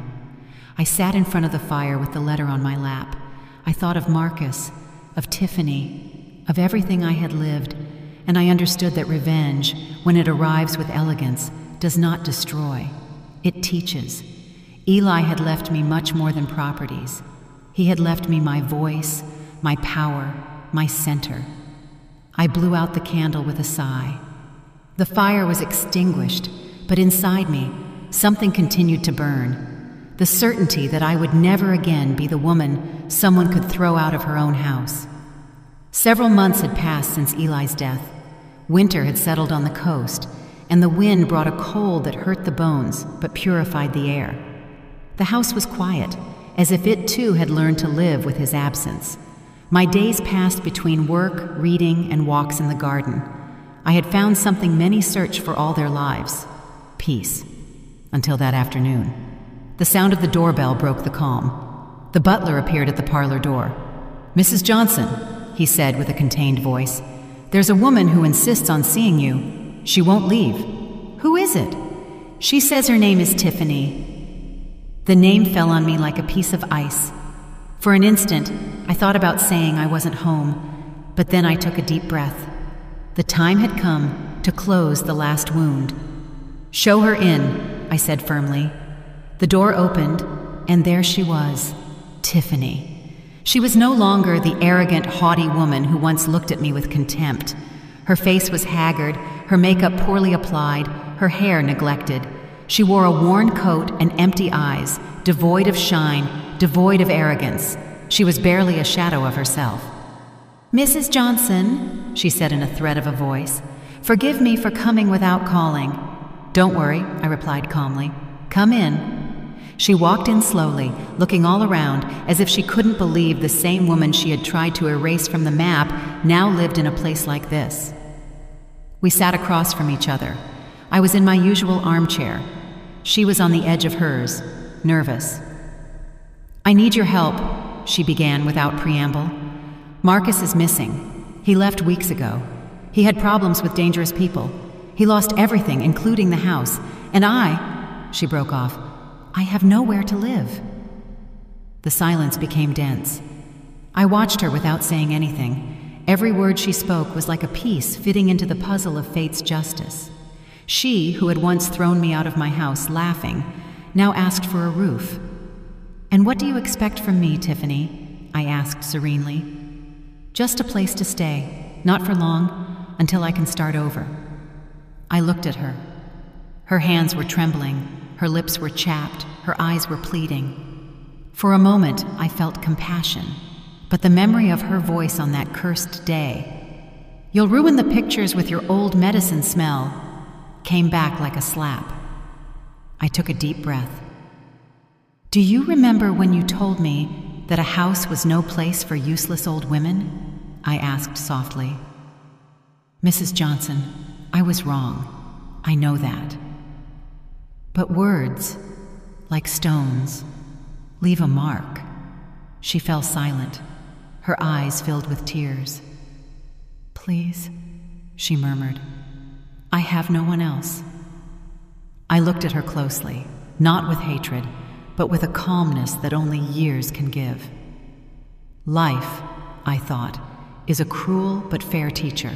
I sat in front of the fire with the letter on my lap. I thought of Marcus, of Tiffany, of everything I had lived, and I understood that revenge, when it arrives with elegance, does not destroy. It teaches. Eli had left me much more than properties. He had left me my voice, my power, my center. I blew out the candle with a sigh. The fire was extinguished, but inside me, something continued to burn. The certainty that I would never again be the woman someone could throw out of her own house. Several months had passed since Eli's death. Winter had settled on the coast, and the wind brought a cold that hurt the bones but purified the air. The house was quiet, as if it too had learned to live with his absence. My days passed between work, reading, and walks in the garden. I had found something many search for all their lives: peace. Until that afternoon. The sound of the doorbell broke the calm. The butler appeared at the parlor door. "Mrs. Johnson," he said with a contained voice, "there's a woman who insists on seeing you. She won't leave." "Who is it?" "She says her name is Tiffany." The name fell on me like a piece of ice. For an instant, I thought about saying I wasn't home, but then I took a deep breath. The time had come to close the last wound. "Show her in," I said firmly. The door opened, and there she was, Tiffany. She was no longer the arrogant, haughty woman who once looked at me with contempt. Her face was haggard, her makeup poorly applied, her hair neglected. She wore a worn coat and empty eyes, devoid of shine, devoid of arrogance. She was barely a shadow of herself. "Mrs. Johnson," she said in a thread of a voice, "forgive me for coming without calling." "Don't worry," I replied calmly. "Come in." She walked in slowly, looking all around as if she couldn't believe the same woman she had tried to erase from the map now lived in a place like this. We sat across from each other. I was in my usual armchair. She was on the edge of hers, nervous. "I need your help," she began without preamble. "Marcus is missing. He left weeks ago. He had problems with dangerous people. He lost everything, including the house. And she broke off. "I have nowhere to live." The silence became dense. I watched her without saying anything. Every word she spoke was like a piece fitting into the puzzle of fate's justice. She, who had once thrown me out of my house laughing, now asked for a roof. "And what do you expect from me, Tiffany?" I asked serenely. "Just a place to stay, not for long, until I can start over." I looked at her. Her hands were trembling, her lips were chapped, her eyes were pleading. For a moment, I felt compassion, but the memory of her voice on that cursed day, "You'll ruin the pictures with your old medicine smell," came back like a slap. I took a deep breath. "Do you remember when you told me that a house was no place for useless old women?" I asked softly. "Mrs. Johnson, I was wrong. I know that. But words, like stones, leave a mark. She fell silent, her eyes filled with tears. Please, she murmured. I have no one else. I looked at her closely, not with hatred, but with a calmness that only years can give. Life, I thought, is a cruel but fair teacher,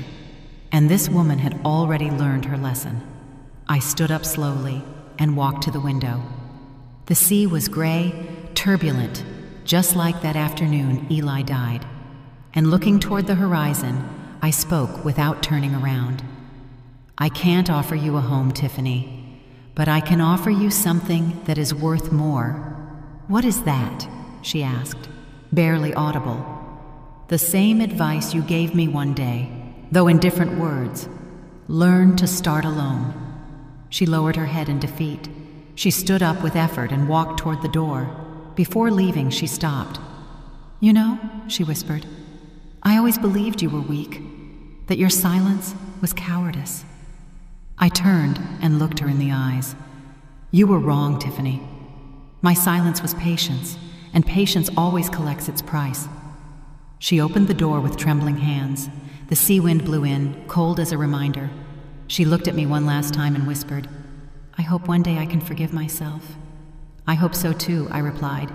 and this woman had already learned her lesson. I stood up slowly and walked to the window. The sea was gray, turbulent, just like that afternoon Eli died. And looking toward the horizon, I spoke without turning around. I can't offer you a home, Tiffany, but I can offer you something that is worth more. What is that? She asked, barely audible. The same advice you gave me one day, though in different words. Learn to start alone. She lowered her head in defeat. She stood up with effort and walked toward the door. Before leaving, she stopped. You know, she whispered, I always believed you were weak, that your silence was cowardice. I turned and looked her in the eyes. You were wrong, Tiffany. My silence was patience, and patience always collects its price. She opened the door with trembling hands. The sea wind blew in, cold as a reminder. She looked at me one last time and whispered, I hope one day I can forgive myself. I hope so too, I replied,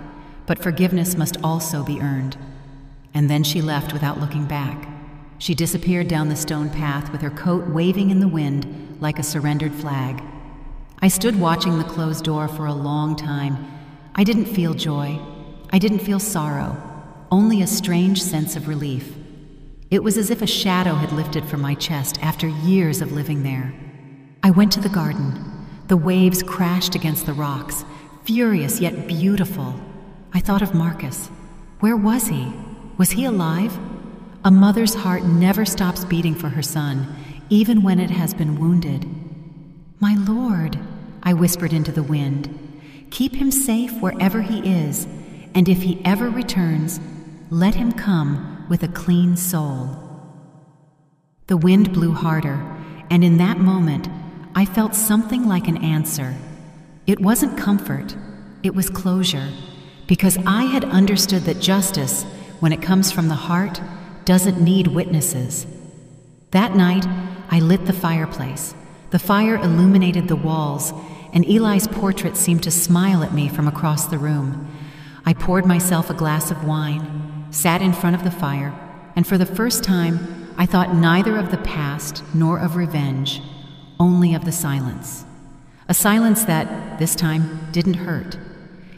but forgiveness must also be earned. And then she left without looking back. She disappeared down the stone path with her coat waving in the wind like a surrendered flag. I stood watching the closed door for a long time. I didn't feel joy. I didn't feel sorrow, only a strange sense of relief. It was as if a shadow had lifted from my chest after years of living there. I went to the garden. The waves crashed against the rocks, furious yet beautiful. I thought of Marcus. Where was he? Was he alive? A mother's heart never stops beating for her son, even when it has been wounded. My Lord, I whispered into the wind, keep him safe wherever he is, and if he ever returns, let him come with a clean soul. The wind blew harder, and in that moment, I felt something like an answer. It wasn't comfort, it was closure, because I had understood that justice, when it comes from the heart, doesn't need witnesses. That night, I lit the fireplace. The fire illuminated the walls, and Eli's portrait seemed to smile at me from across the room. I poured myself a glass of wine, sat in front of the fire, and for the first time, I thought neither of the past nor of revenge, only of the silence. A silence that, this time, didn't hurt.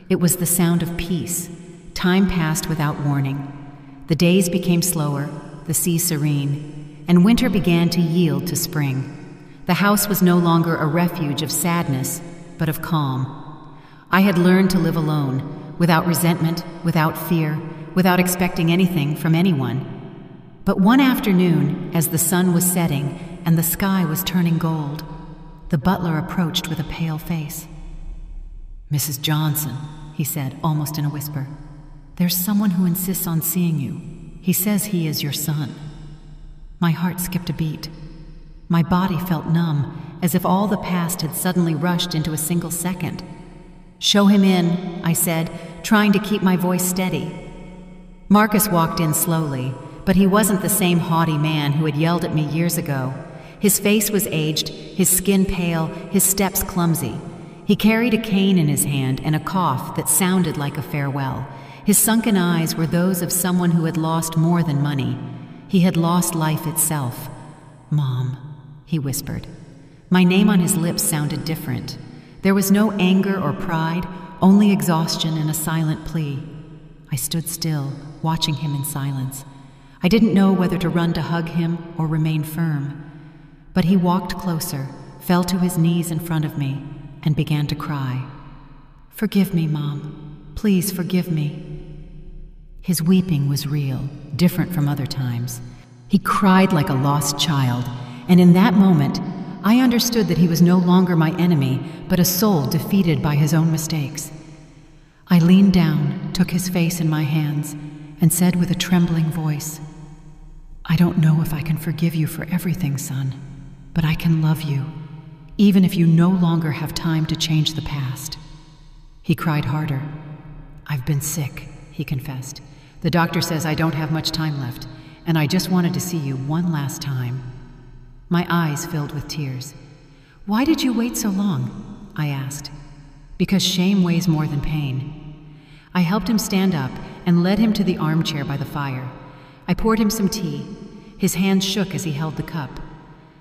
It was the sound of peace. Time passed without warning. The days became slower, the sea serene, and winter began to yield to spring. The house was no longer a refuge of sadness, but of calm. I had learned to live alone, without resentment, without fear, without expecting anything from anyone. But one afternoon, as the sun was setting and the sky was turning gold, the butler approached with a pale face. Mrs. Johnson, he said, almost in a whisper, there's someone who insists on seeing you. He says he is your son. My heart skipped a beat. My body felt numb, as if all the past had suddenly rushed into a single second. Show him in, I said, trying to keep my voice steady. Marcus walked in slowly, but he wasn't the same haughty man who had yelled at me years ago. His face was aged, his skin pale, his steps clumsy. He carried a cane in his hand and a cough that sounded like a farewell. His sunken eyes were those of someone who had lost more than money. He had lost life itself. Mom, he whispered. My name on his lips sounded different. There was no anger or pride, only exhaustion and a silent plea. I stood still, watching him in silence. I didn't know whether to run to hug him or remain firm. But he walked closer, fell to his knees in front of me, and began to cry. Forgive me, Mom. Please forgive me. His weeping was real, different from other times. He cried like a lost child, and in that moment, I understood that he was no longer my enemy, but a soul defeated by his own mistakes. I leaned down, took his face in my hands, and said with a trembling voice, I don't know if I can forgive you for everything, son, but I can love you, even if you no longer have time to change the past. He cried harder. "I've been sick," he confessed. "The doctor says I don't have much time left, and I just wanted to see you one last time." My eyes filled with tears. "Why did you wait so long?" I asked. "Because shame weighs more than pain." I helped him stand up and led him to the armchair by the fire. I poured him some tea. His hands shook as he held the cup.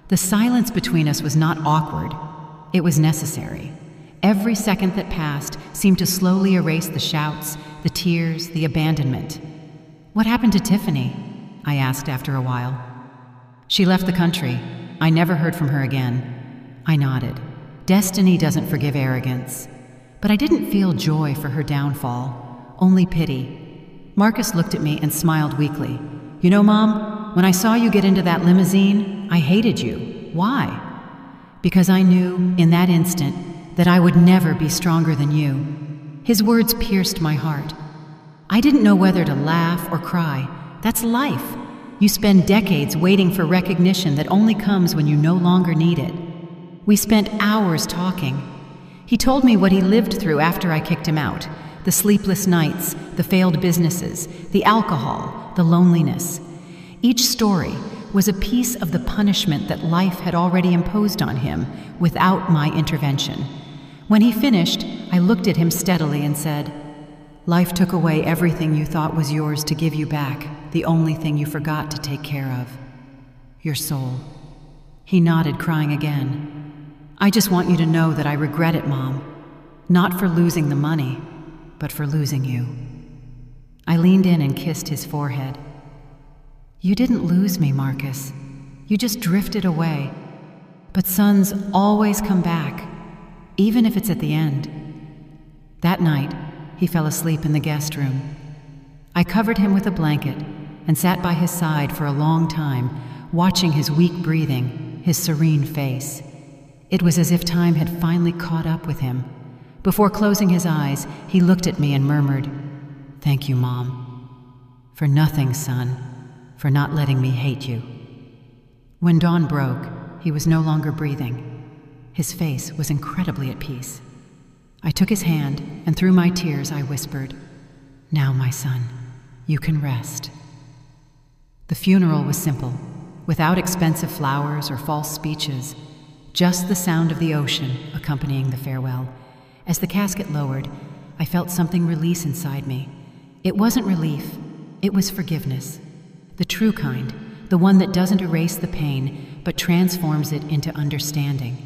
The silence between us was not awkward. It was necessary. Every second that passed seemed to slowly erase the shouts, the tears, the abandonment. "What happened to Tiffany?" I asked after a while. "She left the country. I never heard from her again." I nodded. Destiny doesn't forgive arrogance. But I didn't feel joy for her downfall, only pity. Marcus looked at me and smiled weakly. "You know, Mom, when I saw you get into that limousine, I hated you. Why?" "Because I knew, in that instant, that I would never be stronger than you." His words pierced my heart. I didn't know whether to laugh or cry. That's life. You spend decades waiting for recognition that only comes when you no longer need it. We spent hours talking. He told me what he lived through after I kicked him out. The sleepless nights, the failed businesses, the alcohol, the loneliness. Each story was a piece of the punishment that life had already imposed on him without my intervention. When he finished, I looked at him steadily and said, "Life took away everything you thought was yours to give you back, the only thing you forgot to take care of. Your soul." He nodded, crying again. "I just want you to know that I regret it, Mom. Not for losing the money, but for losing you." I leaned in and kissed his forehead. "You didn't lose me, Marcus. You just drifted away. But sons always come back, even if it's at the end." That night, he fell asleep in the guest room. I covered him with a blanket and sat by his side for a long time, watching his weak breathing, his serene face. It was as if time had finally caught up with him. Before closing his eyes, he looked at me and murmured, "Thank you, Mom. For nothing, son, for not letting me hate you." When dawn broke, he was no longer breathing. His face was incredibly at peace. I took his hand, and through my tears I whispered, "Now, my son, you can rest." The funeral was simple, without expensive flowers or false speeches, just the sound of the ocean accompanying the farewell. As the casket lowered, I felt something release inside me. It wasn't relief, it was forgiveness. The true kind, the one that doesn't erase the pain, but transforms it into understanding.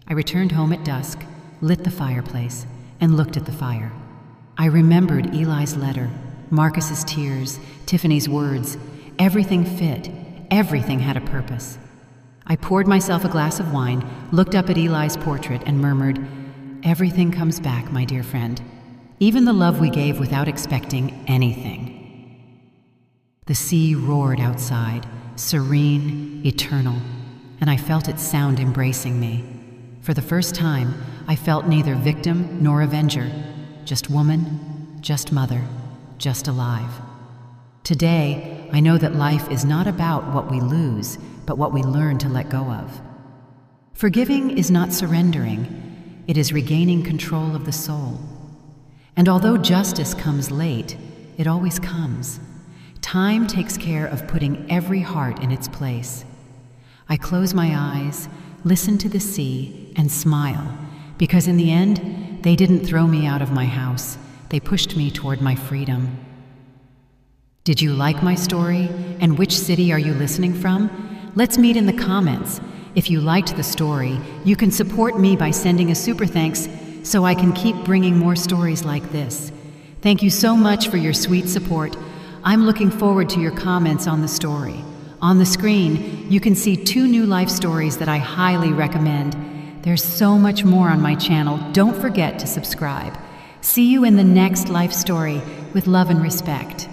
I returned home at dusk, lit the fireplace, and looked at the fire. I remembered Eli's letter, Marcus's tears, Tiffany's words. Everything fit, everything had a purpose. I poured myself a glass of wine, looked up at Eli's portrait, and murmured, "Everything comes back, my dear friend. Even the love we gave without expecting anything." The sea roared outside, serene, eternal, and I felt its sound embracing me. For the first time, I felt neither victim nor avenger, just woman, just mother, just alive. Today, I know that life is not about what we lose, but what we learn to let go of. Forgiving is not surrendering, it is regaining control of the soul. And although justice comes late, it always comes. Time takes care of putting every heart in its place. I close my eyes, listen to the sea, and smile, because in the end, they didn't throw me out of my house. They pushed me toward my freedom. Did you like my story? And which city are you listening from? Let's meet in the comments. If you liked the story, you can support me by sending a super thanks so I can keep bringing more stories like this. Thank you so much for your sweet support. I'm looking forward to your comments on the story. On the screen, you can see 2 new life stories that I highly recommend. There's so much more on my channel. Don't forget to subscribe. See you in the next life story with love and respect.